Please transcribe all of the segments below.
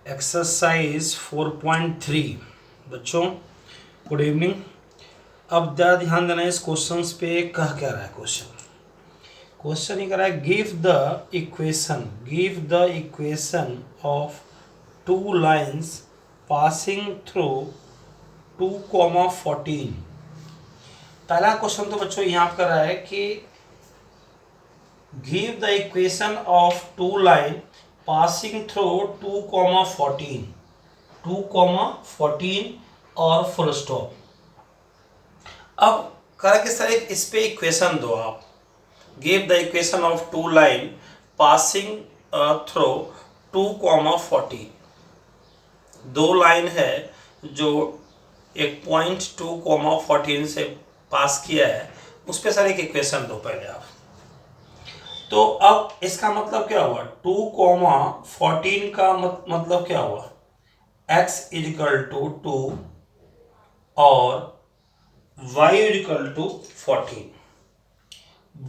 Exercise 4.3 बच्चों good evening. अब ज़्यादा ध्यान देना इस क्वेश्चंस पे। कह क्या रहा है क्वेश्चन ये कह रहा है give the equation of two lines passing through 2,14। पहला क्वेश्चन तो बच्चों यहाँ पर कर रहा है कि give the equation of two line passing through 2,14 और फुल स्टॉप। अब कह कि सर इस पे इक्वेशन दो आप। Give the equation of two line passing through 2,14। दो लाइन है जो एक पॉइंट 2,14 से पास किया है, उस पे सर एक इक्वेशन दो पहले आप। तो अब इसका मतलब क्या हुआ, 2,14 का मतलब क्या हुआ, x इजिकल टू 2 और y equal to 14।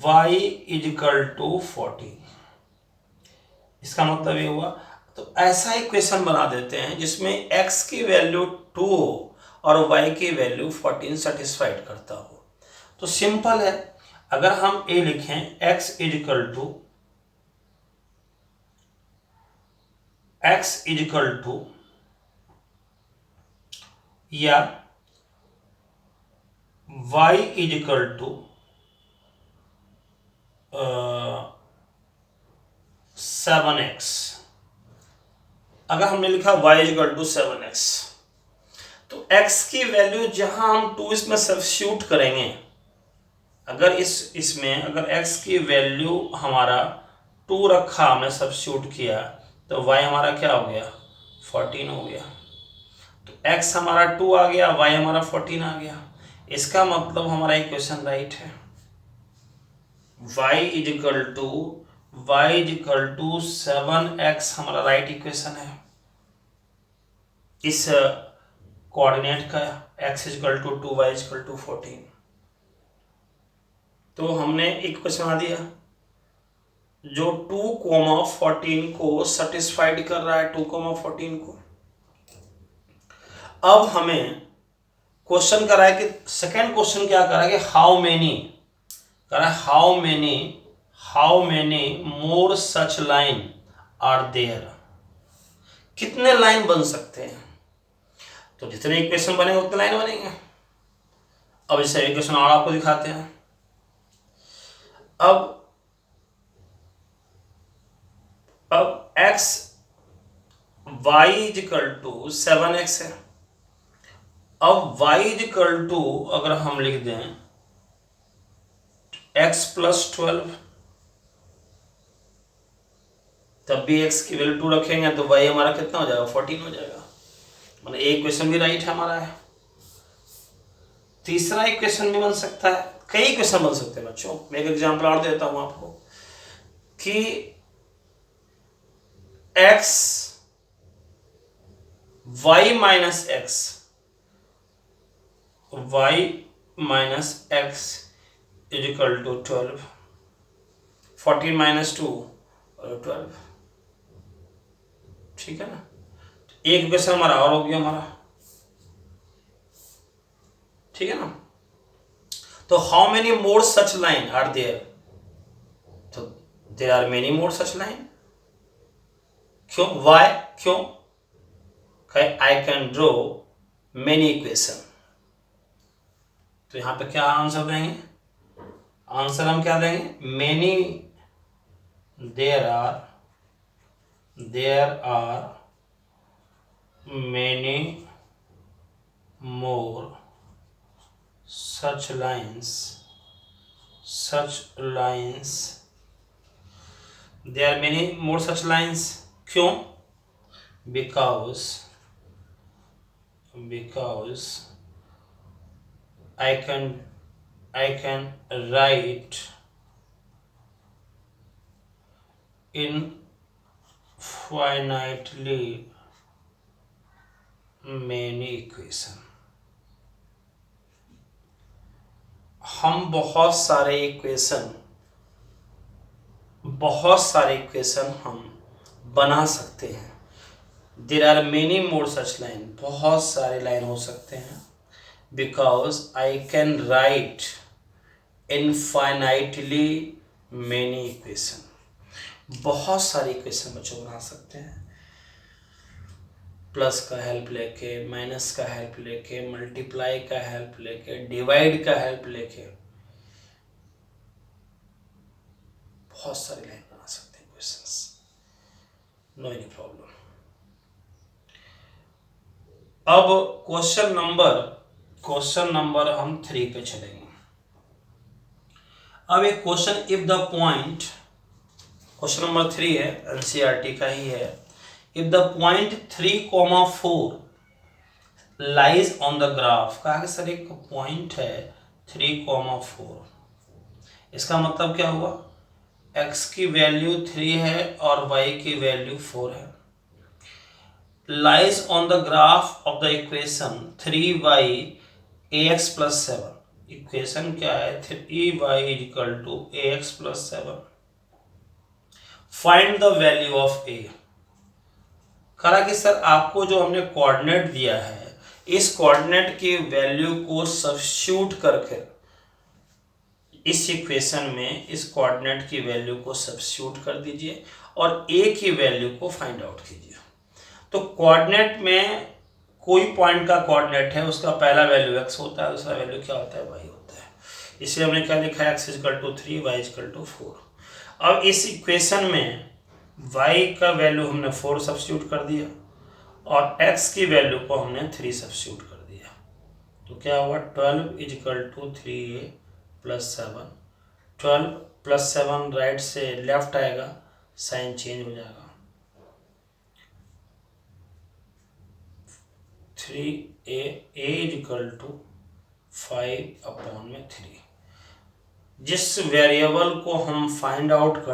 y equal to 14 इसका मतलब ये हुआ। तो ऐसा इक्वेशन बना देते हैं जिसमें x की वैल्यू 2 हो और y की वैल्यू 14 सेटिस्फाइड करता हो। तो सिंपल है, अगर हम a लिखें x इजिकल टू या y इजिकल टू 7x। अगर हमने लिखा y इजिकल टू 7x, तो x की वैल्यू जहां हम 2 इसमें सब्स्टिट्यूट करेंगे, अगर इसमें अगर x की वैल्यू हमारा 2 रखा, हमने सब्स्टिट्यूट किया, तो y हमारा क्या हो गया, 14 हो गया। तो x हमारा 2 आ गया, y हमारा 14 आ गया। इसका मतलब हमारा इक्वेशन राइट है। y इजिकल टू 7x हमारा राइट इक्वेशन है इस कोऑर्डिनेट का, x equal to 2, y equal to 14। तो हमने एक क्वेश्चन बना दिया जो 2,14 को सेटिस्फाइड कर रहा है, 2,14 को। अब हमें क्वेश्चन कर रहा है कि सेकेंड क्वेश्चन क्या कर रहा है कि हाउ मेनी कर रहा है, how many more such line are there. कितने लाइन बन सकते हैं, तो जितने इक्वेशन बनेंगे उतने लाइन बनेंगे। अब इसे इक्वेशन और आपको दिखाते हैं। अब x y equal to 7x है। अब y इजिकल टू अगर हम लिख दें x प्लस 12, तब भी x की वैल्यू 2 रखेंगे तो y हमारा कितना हो जाएगा, 14 हो जाएगा। मतलब एक क्वेश्चन भी राइट है हमारा है। तीसरा इक्वेशन भी बन सकता है, कई इक्वेशन बन सकते हैं बच्चों। मैं एक एग्जांपल और देता हूं आपको कि x y minus x equal to 12, 14 minus 2 और 12। ठीक है ना, एक इक्वेशन हमारा और हो गया हमारा। ठीक है ना। तो how many more such line are there, तो there are many more such line. क्यों, वाई, क्यों, I can draw many equation. तो यहां पे क्या आंसर देंगे, आंसर हम क्या देंगे, many, there are many more such lines, there are many more such lines। क्यों, because I can write infinitely many equation। हम बहुत सारे इक्वेशन हम बना सकते हैं there are many more such line, बहुत सारे लाइन हो सकते हैं, because I can write infinitely many equation, बहुत सारी इक्वेशन बच्चों बना सकते हैं, प्लस का हेल्प लेके, माइनस का हेल्प लेके, मल्टीप्लाई का हेल्प लेके, डिवाइड का हेल्प लेके, बहुत सारी लाइन बना सकते हैं क्वेश्चंस, नो एनी प्रॉब्लम। अब क्वेश्चन नंबर हम 3 पे चलेंगे। अब एक question, if the point, question number 3 है, एनसीईआरटी का ही है। If the point 3,4 lies on the graph, कहा कि सर एक पॉइंट है 3,4, इसका मतलब क्या हुआ, x की वैल्यू 3 है और y की वैल्यू 4 है, lies on the graph of the equation 3y ax plus 7, equation क्या है 3y equal to ax plus 7, find the value of a। कहा कि सर आपको जो हमने कोऑर्डिनेट दिया है, इस कोऑर्डिनेट की वैल्यू को सब्स्टिट्यूट करके इस इक्वेशन में इस कोऑर्डिनेट की वैल्यू को सब्स्टिट्यूट कर दीजिए और a की वैल्यू को फाइंड आउट कीजिए। तो कोऑर्डिनेट में कोई पॉइंट का कोऑर्डिनेट है, उसका पहला वैल्यू x होता है, दूसरा वैल्यू क्या होता है, y होता है, इसलिए हमने क्या लिखा है, x equal to 3, y equal to 4। अब इस इक्वेशन में y का वैल्यू हमने 4 सब्स्टिट्यूट कर दिया और x की वैल्यू को हमने 3 सब्स्टिट्यूट कर दिया, तो क्या हुआ 12 is equal to 3a plus 7, 12 plus 7 right से लेफ्ट आएगा, साइन चेंज हो जाएगा, 3a इज इक्वल टू 5/3। जिस वेरिएबल को हम फाइंड आउट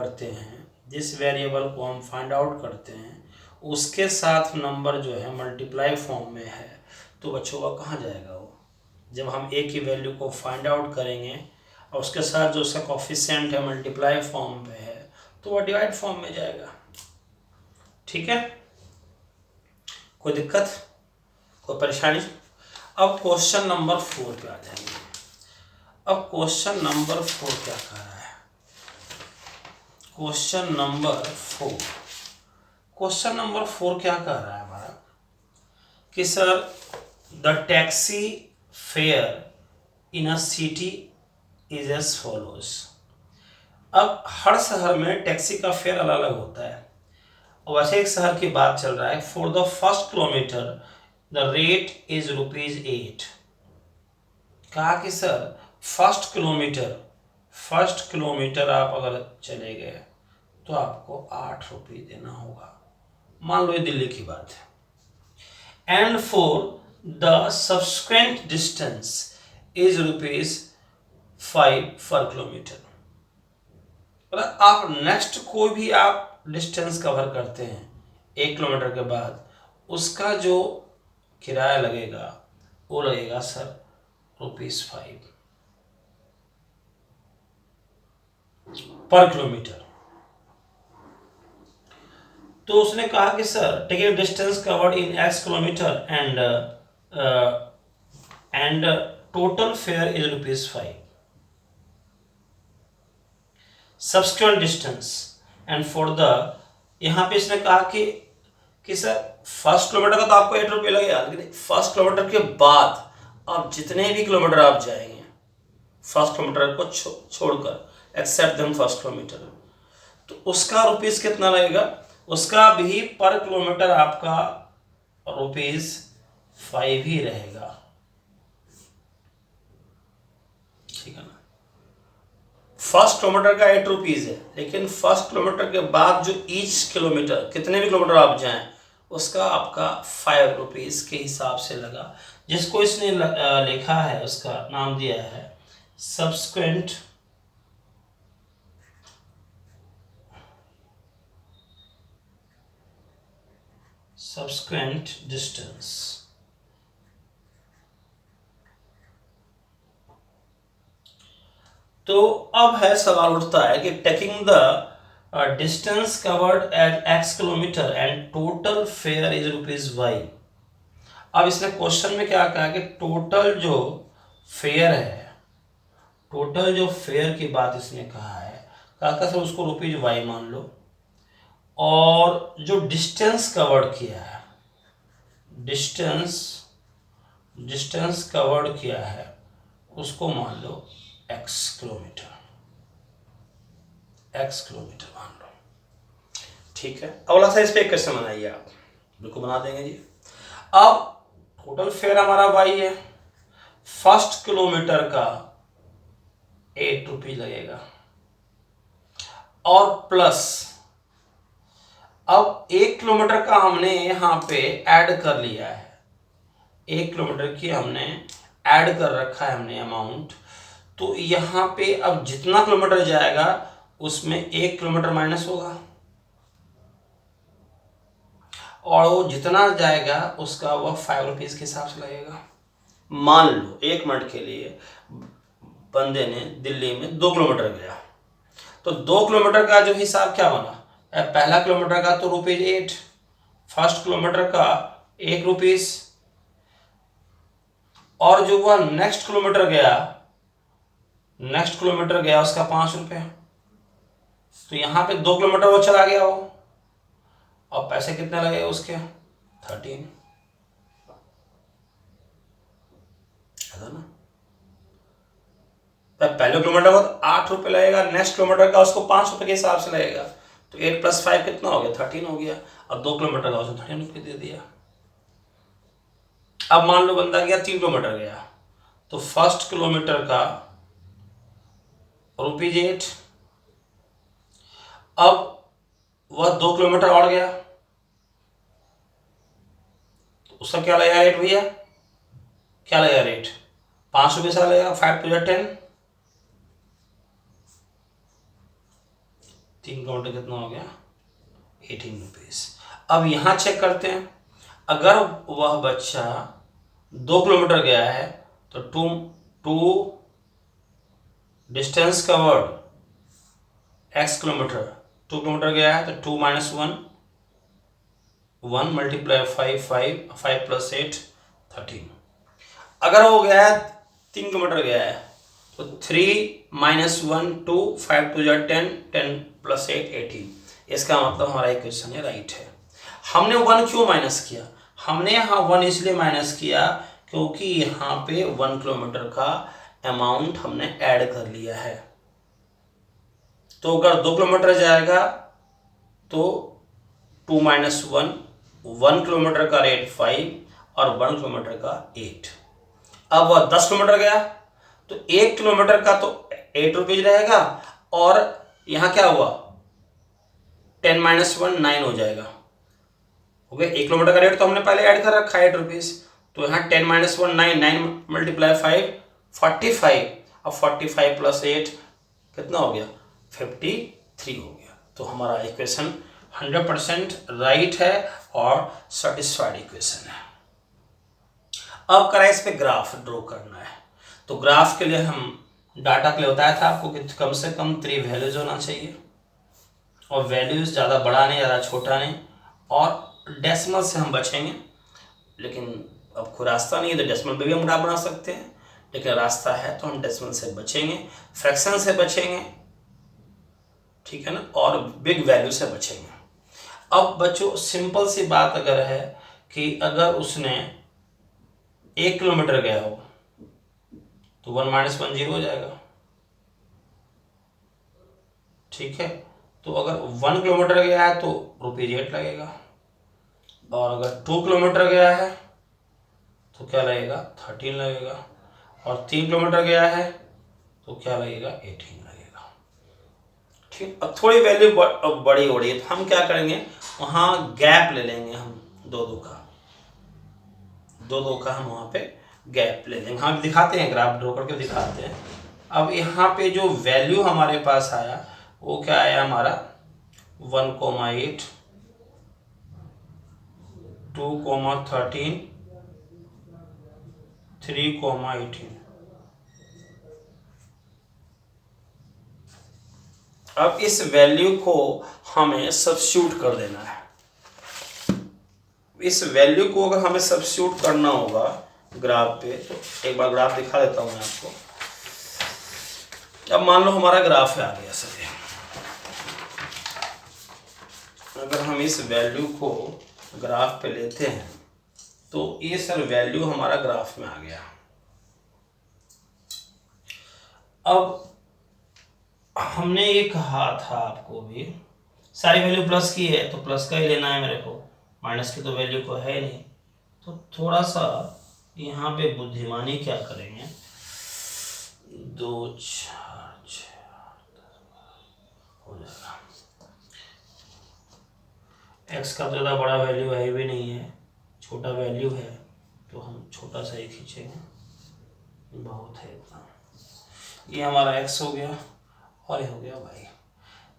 करते हैं, उसके साथ नंबर जो है मल्टीप्लाई फॉर्म में है, तो बच्चों का कहाँ जाएगा वो, जब हम a की वैल्यू को फाइंड आउट करेंगे और उसके साथ जो उसका कोफिशिएंट है मल्टीप्लाई फॉर्म पे है, तो वह डिवाइड फॉर्म में जाएगा। ठीक है, कोई दिक्कत, कोई परेशानी? अब क्वेश्चन नंबर 4 पे आ जाएंगे। अब क्वेश्चन नंबर 4 क्या कह रहा है, क्वेश्चन नंबर 4 क्या कह रहा है हमारा, कि sir the taxi fare in a city is as follows. अब हर शहर में टैक्सी का फेयर अलग अलग होता है, और वैसे एक शहर की बात चल रहा है, for the first kilometre the rate is ₹8। कहा कि सर फर्स्ट किलोमीटर आप अगर चले गए तो आपको 8 रुपये देना होगा, मान लो ये दिल्ली की बात है, and for the subsequent distance is ₹5 पर किलोमीटर। मतलब आप नेक्स्ट कोई भी आप डिस्टेंस कवर करते हैं 1 किलोमीटर के बाद, उसका जो किराया लगेगा वो लगेगा सर ₹5 पर किलोमीटर। तो उसने कहा कि sir ticket distance covered in x kilometre and total fare is ₹5, subsequent distance and for the, यहाँ पे इसने कहा कि सर फर्स्ट किलोमीटर का तो आपको 8 रुपये लगेगा, लेकिन फर्स्ट किलोमीटर के बाद आप जितने भी किलोमीटर आप जाएंगे फर्स्ट किलोमीटर को छोड़कर, एक्सेप्ट देन फर्स्ट किलोमीटर, तो उसका रुपीस कितना लगेगा, उसका भी पर किलोमीटर आपका ₹5 ही रहेगा। ठीक है ना, फर्स्ट किलोमीटर का 8 रुपीज है, लेकिन फर्स्ट किलोमीटर के बाद जो ईच किलोमीटर कितने भी किलोमीटर आप जाएं उसका आपका 5 रुपीज के हिसाब से लगा, जिसको इसने लिखा है, उसका नाम दिया है सब्सिक्वेंट डिस्टेंस। तो अब है सवाल उठता है कि taking the distance covered at x kilometre and total fare is ₹y। अब इसने क्वेश्चन में क्या कहा कि टोटल जो फेयर है, टोटल जो फेयर की बात इसने कहा है, कहा सर उसको ₹y मान लो, और जो डिस्टेंस कवर्ड किया है, डिस्टेंस कवर्ड किया है उसको मान लो x किलोमीटर मान लो। ठीक है, अगला सा इस पे कैसे बनाइए आप, बिल्कुल बना देंगे जी। अब टोटल फेयर हमारा y है, फर्स्ट किलोमीटर का ₹8 लगेगा, और प्लस अब 1 किलोमीटर का हमने यहाँ पे ऐड कर लिया है, 1 किलोमीटर की हमने ऐड कर रखा है हमने अमाउंट, तो यहाँ पे अब जितना किलोमीटर जाएगा उसमें 1 किलोमीटर माइनस होगा, और वो जितना जाएगा उसका वह ₹5 के हिसाब से लगेगा। मान लो 1 मिनट के लिए बंदे ने दिल्ली में 2 किलोमीटर गया, तो 2 किलोमीटर का जो हिसाब क्या बना, पहला किलोमीटर का तो ₹8, फर्स्ट किलोमीटर का ₹1, और जो वह नेक्स्ट किलोमीटर गया उसका ₹5। तो यहाँ पे 2 किलोमीटर वो चला गया हो, और पैसे कितने लगे उसके 13, है ना। पहले किलोमीटर का तो ₹8 लगेगा, नेक्स्ट किलोमीटर का उसको ₹5 के हिसाब से लगेगा, तो 8 + 5 कितना हो गया 13 हो गया, अब 2 किलोमीटर का उसने ₹13 दे दिया। अब मान लो बंदा गया 3 किलोमीटर गया, तो फर्स्ट किलोमीटर का ₹8, अब वह 2 किलोमीटर और गया तो उसका क्या लगेगा रेट भैया, क्या लगेगा रेट, ₹5 से लगेगा, 5 × 10, 3 किलोमीटर कितना हो गया ₹18। अब यहां चेक करते हैं, अगर वह बच्चा 2 किलोमीटर गया है तो to distance covered x kilometre, 2 kilometre गया है तो 2 - 1 1 × 5 5 5 + 8 13। अगर वो गया है 3 किलोमीटर गया है तो 3 - 1 2 5 × 2 = 10 10 + 8 18। इसका मतलब हमारा इक्वेशन है राइट है। हमने 1 क्यों माइनस किया, हमने यहाँ 1 इसलिए माइनस किया क्योंकि यहाँ पे 1 किलोमीटर का अमाउंट हमने ऐड कर लिया है। तो अगर 2 किलोमीटर जाएगा तो 2 - 1 1 किलोमीटर का रेट 5 और 1 किलोमीटर का 8। अब वह 10 किलोमीटर गया तो 1 किलोमीटर का तो ₹8 रहेगा, और यहां क्या हुआ 10 - 1 9 हो जाएगा, हो गया। 1 किलोमीटर का रेट तो हमने पहले ऐड कर रखा है ₹8, तो यहाँ 10 - 1 9 9 × 5 45, अब 45 + 8 कितना हो गया 53 हो गया। तो हमारा इक्वेशन 100% राइट है और सेटिस्फाइड इक्वेशन है। अब करा इस पे ग्राफ ड्रॉ करना है, तो ग्राफ के लिए हम डाटा के लिए बताया था आपको कि कम से कम 3 वैल्यूज होना चाहिए, और वैल्यूज ज़्यादा बड़ा नहीं ज़्यादा छोटा नहीं, और डेसिमल से हम बचेंगे, लेकिन अब कोई रास्ता नहीं है तो डेसिमल में भी हम ग्राफ बना सकते हैं, लेकिन रास्ता है तो हम डेसिमल से बचेंगे, फ्रैक्शन से बचेंगे, ठीक है ना, और बिग वैल्यू से बचेंगे। अब बच्चों सिंपल सी बात अगर है कि अगर उसने 1 किलोमीटर गया हो तो 1 - 1 0 हो जाएगा, ठीक है। तो अगर 1 किलोमीटर गया है तो ₹8 लगेगा, और अगर 2 किलोमीटर गया है तो क्या लगेगा 13 लगेगा, और 3 किलोमीटर गया है तो क्या लगेगा 18 लगेगा, ठीक। अब थोड़ी वैल्यू बड़ी हो रही है तो हम क्या करेंगे, वहाँ गैप ले लेंगे, हम 2 2 का हम वहाँ पे गैप ले लेंगे। हम दिखाते हैं, ग्राफ ड्रॉ करके दिखाते हैं। अब यहाँ पे जो वैल्यू हमारे पास आया वो क्या आया हमारा 1,8 2,13 3,18। अब इस वैल्यू को हमें सब्स्टिट्यूट कर देना है। इस वैल्यू को अगर हमें सब्स्टिट्यूट करना होगा ग्राफ पे, तो एक बार ग्राफ दिखा देता हूं मैं आपको। अब मान लो हमारा ग्राफ है आ गया सर, अगर हम इस वैल्यू को ग्राफ पे लेते हैं तो ये सर वैल्यू हमारा ग्राफ में आ गया। अब हमने ये कहा था आपको भी, सारी वैल्यू प्लस की है तो प्लस का ही लेना है मेरे को, माइनस की तो वैल्यू को है नहीं। तो थोड़ा सा यहाँ पे बुद्धिमानी क्या करेंगे, 2 4 6 हो जाएगा। एक्स का तो ज़्यादा बड़ा वैल्यू है भी नहीं है, छोटा वैल्यू है, तो हम छोटा सा ही खींचेंगे, बहुत है इतना। ये हमारा एक्स हो गया और ये हो गया वाई।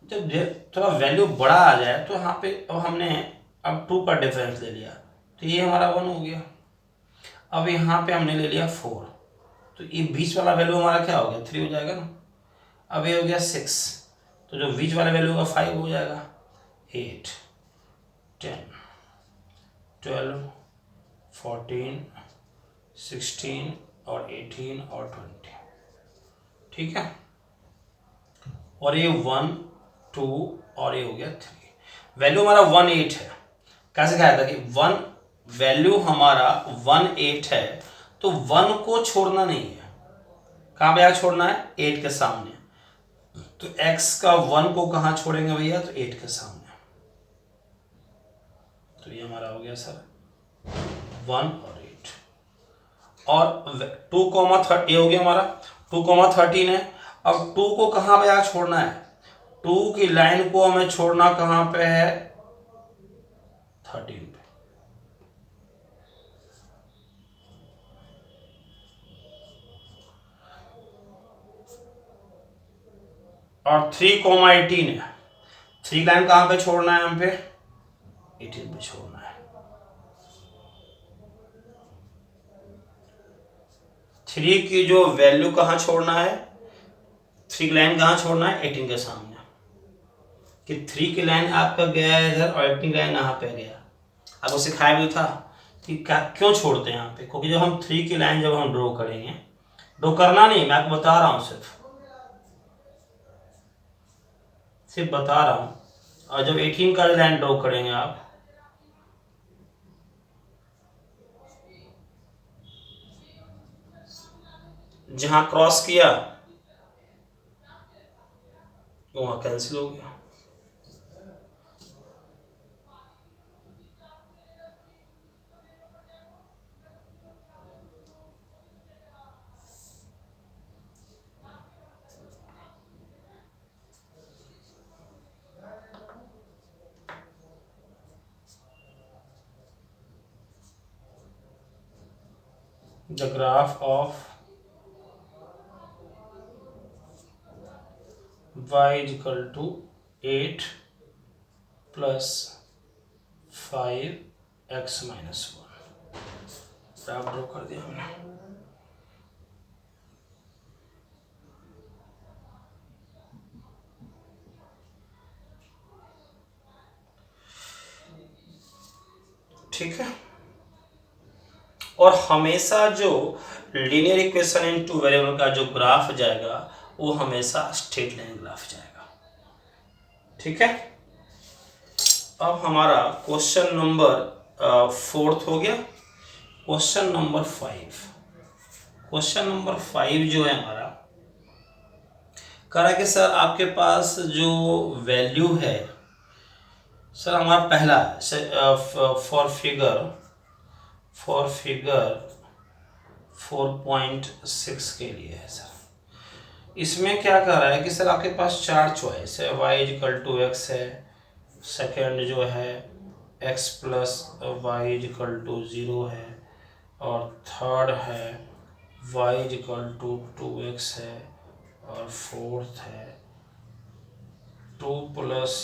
जब थोड़ा वैल्यू बड़ा आ जाए तो यहाँ पे अब हमने अब 2 का डिफरेंस ले लिया, तो ये हमारा 1 हो गया। अब यहाँ पे हमने ले लिया 4, तो ये बीच वाला वैल्यू हमारा क्या हो गया, 3 हो जाएगा ना। अब ये हो गया 6, तो जो बीच वाला वैल्यू होगा 5 हो जाएगा। 8 10 12 14 16 और 18 और 20, ठीक है। और ये 1 2 और ये हो गया 3। वैल्यू हमारा 1 8 है। कैसे कहा था कि 1 वैल्यू हमारा 1 8 है, तो 1 को छोड़ना नहीं है। कहाँ पे छोड़ना है, 8 के सामने। तो x का 1 को कहाँ छोड़ेंगे भैया, तो 8 के सामने। तो ये हमारा हो गया सर 1 और 8। और 2, ये हो गया हमारा 2, 13 है। अब 2 को कहाँ पे छोड़ना है, 2 की लाइन को हमें छोड़ना कहाँ पे है, 13 पे। और 3, 18 है, 3 लाइन कहाँ पे छोड़ना है, हम पे 18 पे छोड़ना है। 3 की जो वैल्यू कहाँ छोड़ना है, 3 लाइन कहाँ छोड़ना है, 18 के सामने। कि 3 की लाइन आपका गया है इधर और 18 लाइन यहाँ पे गया। आपको सिखाया भी था कि क्या क्यों छोड़ते हैं यहाँ पे, क्योंकि जब हम 3 की लाइन जब हम ड्रॉ करेंगे, ड्रॉ करना नहीं, मैं आपको बता रहा हूँ, सिर्फ बता रहा हूँ। और जब 18 का लाइन ड्रॉ करेंगे आप, जहां क्रॉस किया वहां कैंसिल हो गया। The graph of y is equal to 8 plus 5x minus 1। Graph draw कर दिया हमने। ठीक है। और हमेशा जो लीनियर इक्वेशन इन 2 वेरिएबल का जो ग्राफ जाएगा वो हमेशा स्ट्रेट लाइन ग्राफ जाएगा, ठीक है। अब हमारा क्वेश्चन नंबर 4 हो गया। क्वेश्चन नंबर 5, क्वेश्चन नंबर 5 जो है हमारा कह रहा है कि सर आपके पास जो वैल्यू है, सर हमारा पहला फॉर फिगर 4.6 के लिए है सर। इसमें क्या कर रहा है कि सर आपके पास 4 चॉइस है, y इक्वल टू एक्स है, सेकेंड जो है x plus Y equal to 0 है, और थर्ड है y इक्वल टू 2x है, और फोर्थ है 2 plus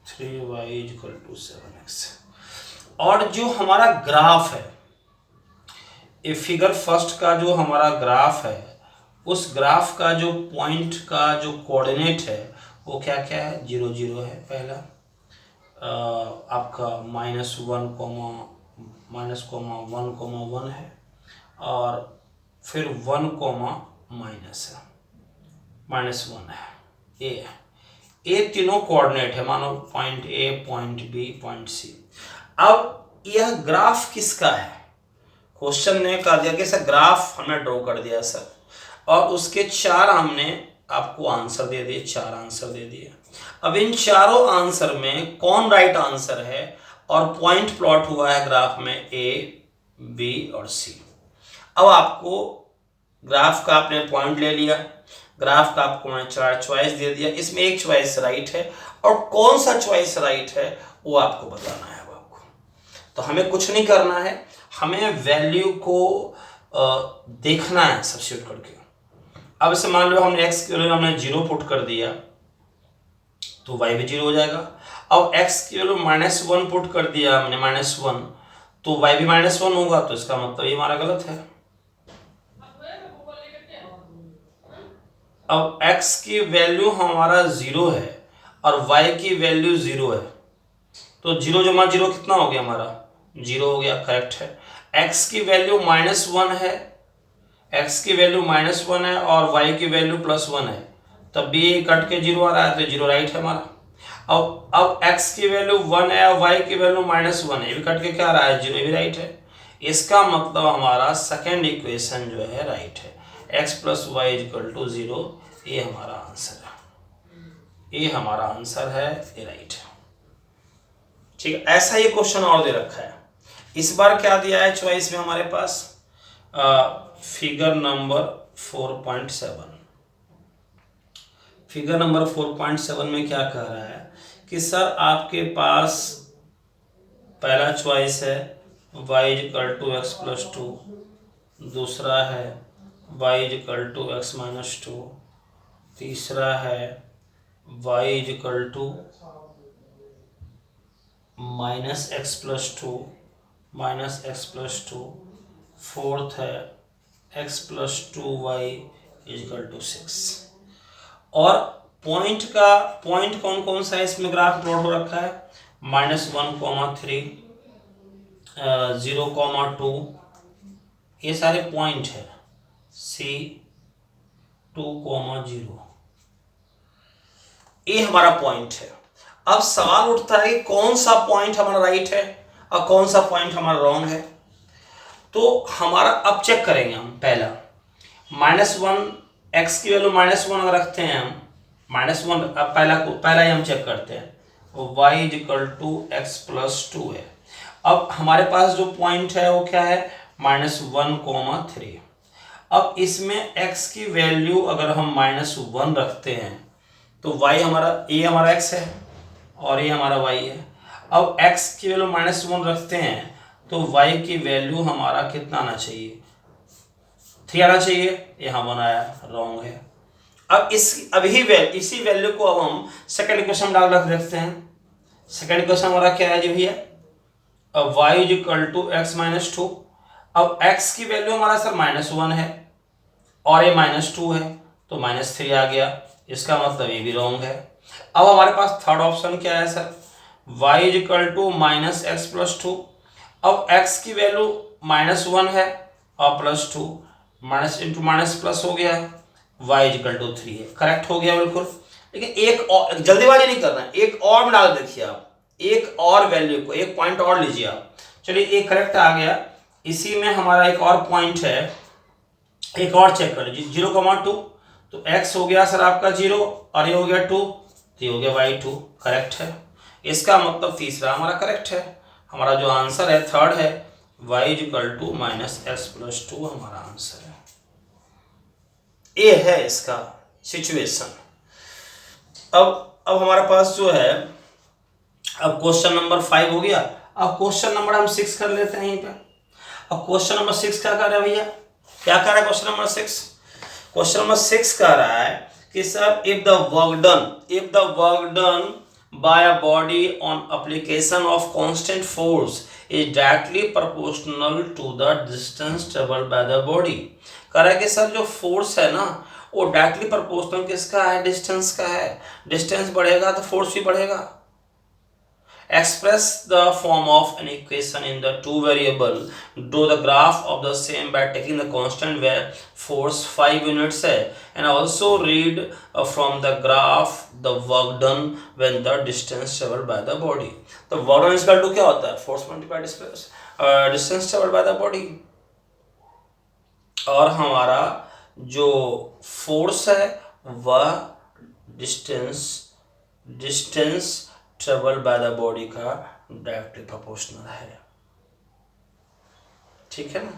3y equal to 7x। और जो हमारा ग्राफ है, ये फिगर फर्स्ट का जो हमारा ग्राफ है, उस ग्राफ का जो पॉइंट का जो कोऑर्डिनेट है वो क्या क्या है, 0 0 है पहला, आपका -1 है, और फिर 1 माइनस है, -1 है, ये तीनों कोऑर्डिनेट है, मानो point A, point B, point C. अब यह ग्राफ किसका है, क्वेश्चन ने कहा दिया कि सर ग्राफ हमने ड्रॉ कर दिया सर, और उसके 4 हमने आपको आंसर दे दिए, 4 आंसर दे दिए। अब इन चारों आंसर में कौन राइट आंसर है, और पॉइंट प्लॉट हुआ है ग्राफ में ए, बी और सी। अब आपको ग्राफ का आपने पॉइंट ले लिया, ग्राफ का आपको मैंने 4 चॉइस दे दिया, इसमें एक चॉइस राइट है, और कौन सा चॉइस राइट है वो आपको बताना है। अब आपको तो हमें कुछ नहीं करना है, हमें वैल्यू को देखना है सब्स्टिट्यूट करके। अब इसे मान लो हमने x की वैल्यू हमने 0 पुट कर दिया तो y भी 0 हो जाएगा। अब x की वैल्यू -1 पुट कर दिया हमने, -1, तो y भी -1 होगा, तो इसका मतलब ये हमारा गलत है। अब x की वैल्यू हमारा 0 है और y की वैल्यू 0 है, तो 0 जमा 0 कितना हो गया हमारा, 0 हो गया, करेक्ट है। x की वैल्यू -1 है, x की वैल्यू -1 है और y की वैल्यू +1 है, तब भी कट के 0 आ रहा है, तो 0 राइट है हमारा। अब x की वैल्यू 1 है और y की वैल्यू -1 है, ये भी कट के क्या आ रहा है, 0, भी राइट है। इसका मतलब हमारा सेकेंड इक्वेशन जो है राइट है, x + y = 0, ये हमारा आंसर है, ये हमारा आंसर है, ये राइट है। ठीक है, ऐसा ही क्वेश्चन और दे रखा है। इस बार क्या दिया है चॉइस में हमारे पास, फिगर नंबर 4.7। फिगर नंबर 4.7 में क्या कह रहा है कि सर आपके पास पहला चॉइस है y = x + 2, दूसरा है y = x - 2, तीसरा है y = -x + 2, -x + 2, फोर्थ है x + 2y = 6। और पॉइंट कौन कौन सा है इसमें ग्राफ प्लॉट हो रखा है, -1,3, 0,2, ये सारे पॉइंट है, C 2,0, ये हमारा पॉइंट है। अब सवाल उठता है कि कौन सा पॉइंट हमारा राइट है और कौन सा पॉइंट हमारा रॉन्ग है। तो हमारा अब चेक करेंगे हम, पहला -1, x की वैल्यू -1 अगर रखते हैं हम, -1, अब पहला ही हम चेक करते हैं, y = x + 2 है। अब हमारे पास जो पॉइंट है वो क्या है, -1,3। अब इसमें x की वैल्यू अगर हम -1 रखते हैं तो y हमारा, ये हमारा x है और ये हमारा y है। अब x की वैल्यू -1 रखते हैं तो y की वैल्यू हमारा कितना आना चाहिए, 3 आना चाहिए, यहाँ बनाया, रॉन्ग है। अब इसी वैल्यू को अब हम सेकंड इक्वेशन डाल रख देखते हैं। सेकंड इक्वेशन हमारा क्या है जी भैया, अब y = x - 2। अब x की वैल्यू हमारा सर -1 है और ये -2 है, तो -3 आ गया, इसका मतलब ये भी रॉन्ग है। अब हमारे पास थर्ड ऑप्शन क्या है सर, y = -x + 2। अब x की वैल्यू -1 है और +2, माइनस इंटू माइनस प्लस हो गया, y = 3 है, करेक्ट हो गया बिल्कुल। लेकिन एक और, जल्दीबाजी नहीं करना है, एक और में डाल देखिए आप, एक और वैल्यू को, एक पॉइंट और लीजिए आप। चलिए ये करेक्ट आ गया, इसी में हमारा एक और पॉइंट है, एक और चेक कर लीजिए, 0,2, तो x हो गया सर आपका 0 और ये हो गया 2, तो ये हो गया y2, करेक्ट है। इसका मतलब तीसरा हमारा करेक्ट है, हमारा जो आंसर है थर्ड है, y = -x + 2 हमारा आंसर है। ये है इसका सिचुएशन। अब हमारे पास जो है, अब क्वेश्चन नंबर 5 हो गया। अब क्वेश्चन नंबर हम 6 कर लेते हैं यहीं पे। अब क्वेश्चन नंबर 6 क्या कर रहा है भैया, क्या कर रहा है क्वेश्चन नंबर 6? क्वेश्चन नंबर 6 कह रहा है कि sir if the work done by a body on application of constant force is directly proportional to the distance travelled by the body. कह रहा है कि सर जो फोर्स है ना, वो डायरेक्टली प्रोपोर्शनल किसका है, डिस्टेंस का है। डिस्टेंस बढ़ेगा तो फोर्स भी बढ़ेगा। Express the form of an equation in the two variable. Draw the graph of the same by taking the constant where force 5 units है, and also read from the graph the work done when the distance traveled by the body. तो work done इसका क्या होता है, force multiplied distance traveled by the body। और हमारा जो force है वह distance travel by the body का डायरेक्टली प्रोपोर्शनल है। ठीक है ना।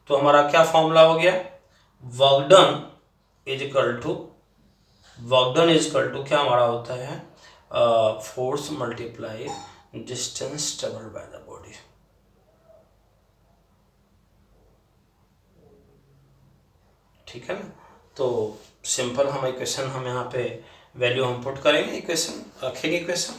तो हमारा क्या फॉर्मूला हो गया, work done is equal to क्या हमारा होता है, force multiply distance travel by the body. ठीक है ना। तो सिंपल हम इक्वेशन हम यहाँ पे वैल्यू हम पुट करेंगे, इक्वेशन रखेंगे इक्वेशन।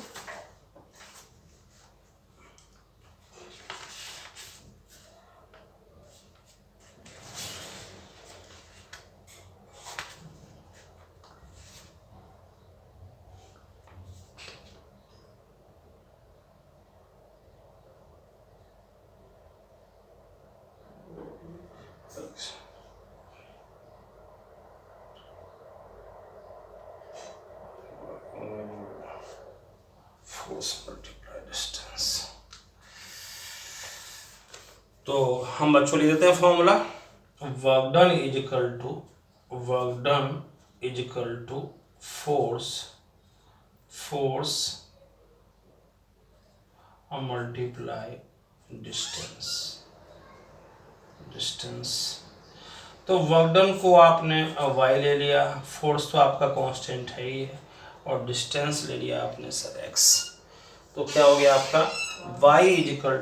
तो हम बच्चों लिख देते हैं formula, work done is equal to force multiply distance. तो वर्क डन को आपने y ले लिया, फोर्स तो आपका कांस्टेंट है ही है, और डिस्टेंस ले लिया आपने सर x। तो क्या हो गया आपका y इज इक्वल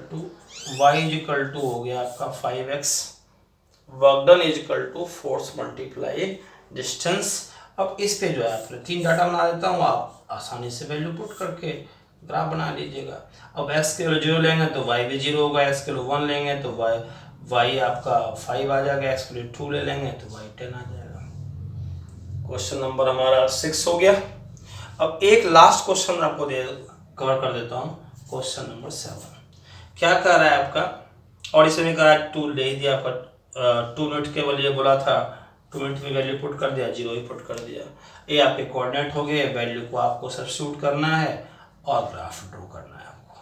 टू हो गया आपका 5x। Work done is equal to force multiply distance. अब इस पे जो है आपने 3 डाटा बना देता हूँ, आप आसानी से वैल्यू पुट करके ग्राफ बना लीजिएगा। अब x के वैल्यू 0 लेंगे तो y भी 0 होगा, x के वैल्यू 1 लेंगे तो y आपका 5 आ जाएगा, x के लिए 2 ले लेंगे तो y 10 आ जाएगा। क्वेश्चन नंबर हमारा 6 हो गया। अब एक लास्ट क्वेश्चन आपको कवर कर देता हूँ, क्वेश्चन नंबर 7। क्या कह रहा है आपका, और इसमें कहा 2 ले दिया आपका, 2 मिनट केवल ये बोला था, 2 मिनट में वैल्यू पुट कर दिया, 0 ही पुट कर दिया। ये आपके कोऑर्डिनेट हो गए, वैल्यू को आपको सब्स्टिट्यूट करना है और ग्राफ ड्रॉ करना है आपको।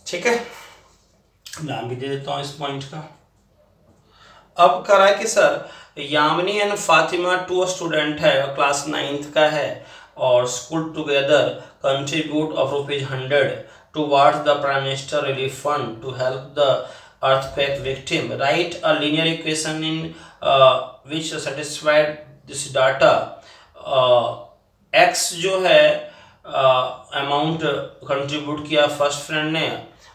ठीक है, नाम भी दे देता हूँ इस पॉइंट का। अब कह रहा है कि sir Yamini and Fatima 2 student है, क्लास 9th का है, और school together contribute of ₹100 towards the Prime Minister Relief Fund to help the earthquake victim. Write a linear equation in which satisfied this data. X जो है अमाउंट कंट्रीब्यूट किया first friend ने,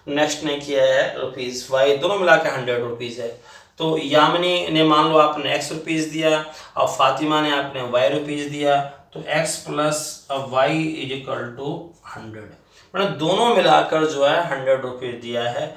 next ने किया है ₹, दोनों मिला के ₹100 है। तो यामिनी ने मान लो आपने ₹X दिया और फातिमा ने आपने ₹Y दिया, तो x plus y is equal to 100, मतलब दोनों मिलाकर जो है ₹100 दिया है।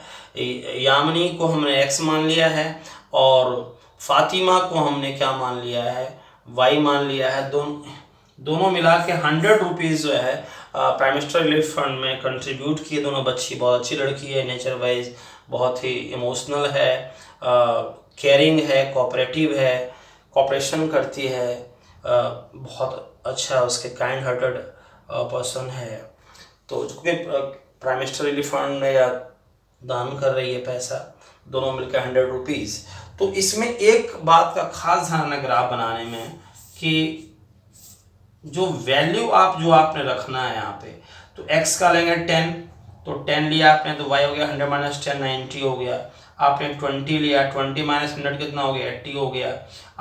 यामिनी को हमने x मान लिया है और फातिमा को हमने क्या मान लिया है, y मान लिया है। दोनों मिला के ₹100 जो है प्राइम मिनिस्टर रिलीफ फंड में कंट्रीब्यूट किए। दोनों बच्ची बहुत अच्छी लड़की है, नेचर वाइज बहुत ही इमोशनल है, केयरिंग है, कोऑपरेटिव है, कोऑपरेशन करती है, बहुत अच्छा उसके काइंड हार्टेड पर्सन है। तो चूँकि प्राइम मिनिस्टर रिलीफ फंड में या दान कर रही है पैसा, दोनों मिलकर ₹100। तो इसमें एक बात का खास ध्यान है ग्राफ बनाने में कि जो वैल्यू जो आपने रखना है यहाँ पे, तो x का लेंगे 10, तो 10 लिया आपने तो y हो गया 100 - 10 90 हो गया। आपने 20 लिया, 20 - 100 कितना हो गया 80 हो गया।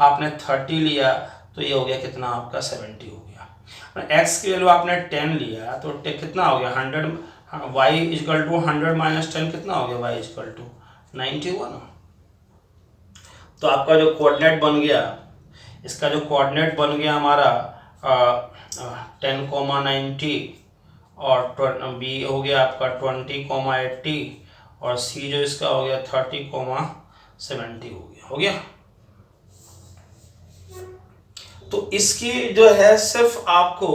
आपने 30 लिया तो ये हो गया कितना आपका 70 हो गया। x की वैल्यू आपने 10 लिया तो कितना हो गया 100, y इक्वल टू 100 - 10 कितना हो गया, y इक्वल टू 91। तो आपका जो कोऑर्डिनेट बन गया, इसका जो कोऑर्डिनेट बन गया हमारा 10,90 और b हो गया आपका 20,80 और c जो इसका हो गया 30,70 70 हो गया। तो इसकी जो है सिर्फ आपको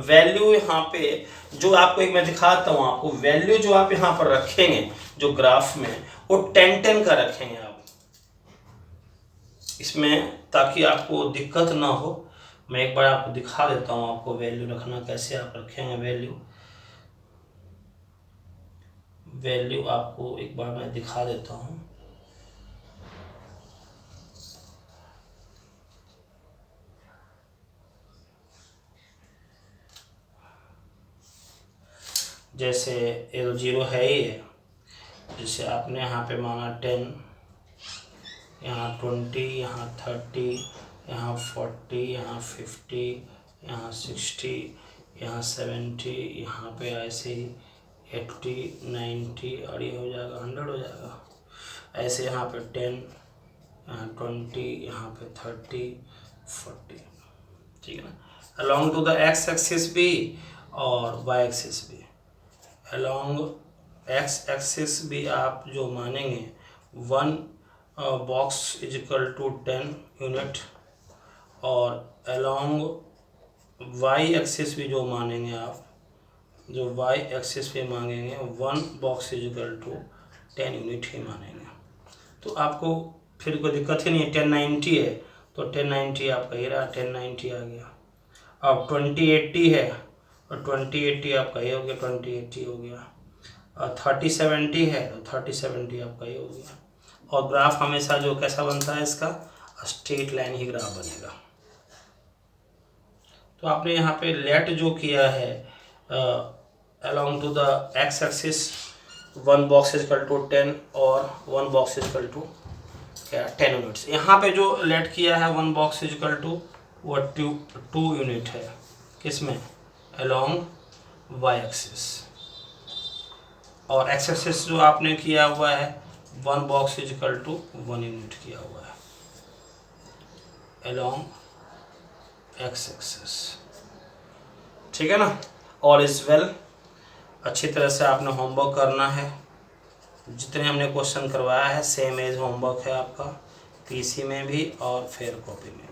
वैल्यू यहाँ पे जो आपको एक मैं दिखाता हूँ आपको वैल्यू जो आप यहाँ पर रखेंगे जो ग्राफ में वो 10-10 का रखेंगे आप इसमें, ताकि आपको दिक्कत ना हो। मैं एक बार आपको दिखा देता हूँ आपको वैल्यू रखना कैसे आप रखेंगे। वैल्यू आपको एक बार मैं दिखा देता हूँ। जैसे ये तो 0 है ही है, जैसे आपने यहाँ पे माना 10, यहाँ 20, यहाँ 30, यहाँ 40, यहाँ 50, यहाँ 60, यहाँ 70, यहाँ पे ऐसे ही 80, 90 और ये हो जाएगा 100 हो जाएगा। ऐसे यहाँ पे 10, यहाँ 20, यहाँ पे 30, 40, ठीक है ना। Along to the X axis भी और वाई एक्सिस भी। अलॉन्ग एक्स एक्सिस भी आप जो मानेंगे 1 box is equal to 10 unit, और अलॉन्ग वाई एक्सिस भी जो मानेंगे आप, जो वाई एक्सिस पे मांगेंगे 1 box is equal to 10 unit ही मानेंगे। तो आपको फिर कोई दिक्कत ही नहीं है। 1090 है तो 1090 आपका ये रहा, 1090 आ गया। अब 2080 है और 2080 आपका ये हो गया, 2080 हो गया। और 3070 है तो 3070 आपका ये हो गया। और ग्राफ हमेशा जो कैसा बनता है इसका, स्ट्रेट लाइन ही ग्राफ बनेगा। तो आपने यहाँ पे लेट जो किया है along to the x axis 1 box is equal to 10 और 1 box is equal to क्या 10 यूनिट्स। यहाँ पे जो लेट किया है 1 box is equal to वो 2 यूनिट है, किसमें, along y axis। और x axis जो आपने किया हुआ है 1 box is equal to 1 unit किया हुआ है along x axis, ठीक है ना। All is well. अच्छी तरह से आपने होमवर्क करना है। जितने हमने क्वेश्चन करवाया है सेम एज होमवर्क है आपका, पीसी में भी और फेयर कॉपी में।